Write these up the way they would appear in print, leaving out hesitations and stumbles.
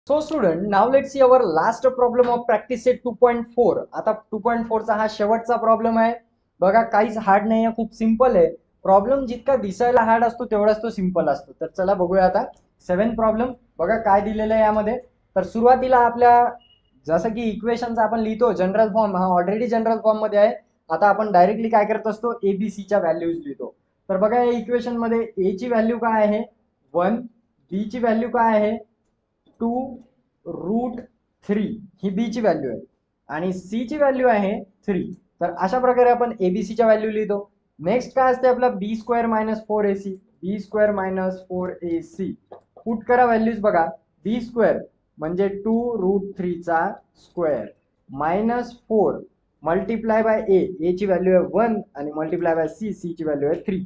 So student, now let's see our last problem of practice set 2.4. आता 2.4 चा हा शेवटचा प्रॉब्लेम आहे. बघा, काहीच हार्ड नाही आहे, खूप सिंपल आहे. प्रॉब्लेम जितका दिसायला हार्ड असतो तेवढाच तो सिंपल असतो. तर चला बघूया आता 7 प्रॉब्लेम. बघा काय दिलेलं आहे यामध्ये. तर सुरुवातीला आपल्या जसं की इक्वेशनचा आपण लिहितो जनरल फॉर्म, हा ऑलरेडी जनरल फॉर्म मध्ये आहे. आता आपण डायरेक्टली काय करत असतो, एबीसीच्या व्हॅल्यूज लिहितो. तर बघा या इक्वेशन मध्ये ए ची व्हॅल्यू काय आहे 1, बी ची व्हॅल्यू काय आहे 2√3, ही बी ची व्हॅल्यू आहे आणि सी ची व्हॅल्यू आहे 3. तर अशा प्रकारे आपण एबीसीच्या व्हॅल्यू लिहितो. नेक्स्ट काय असते आपला बी स्क्वेअर मायनस 4ac, बी स्क्वेअर मायनस 4ac. पुट करा व्हॅल्यूज. बघा, बी स्क्वेअर म्हणजे 2√3 चा square minus 4 multiply by A ची व्हॅल्यू आहे 1 आणि मल्टिप्लाय बाय सी ची व्हॅल्यू आहे 3.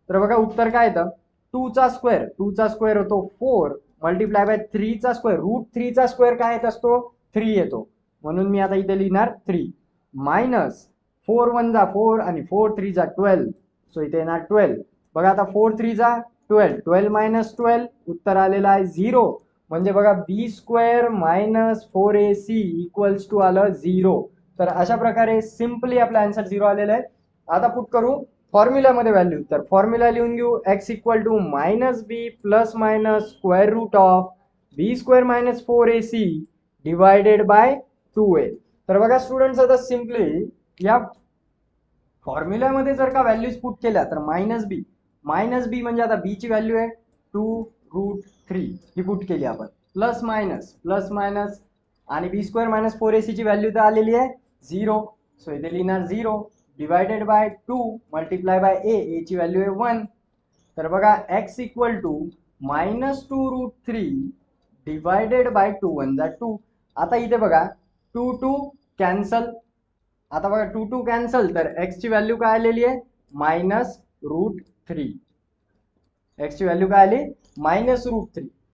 तर बघा उत्तर काय येतं 2 चा स्क्वेअर होतो 4 मल्टिप्लाय बाय 3 चा स्क्वेअर, √3 चा स्क्वेअर काय येत असतो 3 येतो. म्हणून मी आता इथे लिहिणार 3 मायनस 4 1 जा 4 आणि 4 3 जा 12. सो इथे येणार 12. बघा आता 4 3 जा 12, 12 मायनस 12, उत्तर आलेलं आहे 0. म्हणजे बघा b square minus 4ac equals to आलं 0. तर अशा प्रकारे सिम्पली आपला आन्सर 0 आलेला आहे. आता पुट करू फॉर्म्युल्यामध्ये व्हॅल्यू. तर फॉर्म्युला लिहून घेऊ x equal to minus B plus minus square root of B square minus 4ac divided by 2a. तर बघा स्टुडंट्स, आता सिम्पली या फॉर्म्युल्यामध्ये जर का व्हॅल्यूज पुट केल्या तर मायनस बी म्हणजे आता बी ची व्हॅल्यू आहे 2√3, ही पुट केली आपण, प्लस मायनस आणि बी स्क्वेअर मायनस 4ac ची व्हॅल्यू तर आलेली आहे 0. सो इथे लिहिणार 0 divided by 2 multiply by A ची व्हॅल्यू आहे 1. तर बघा x equal to minus 2√3 divided by 2 1 जा 2. आता इथे बघा 2 2 कॅन्सल. आता बघा 2 2 कॅन्सल, तर x ची व्हॅल्यू काय आलेली आहे -√3. x ची व्हॅल्यू काय आली -√3.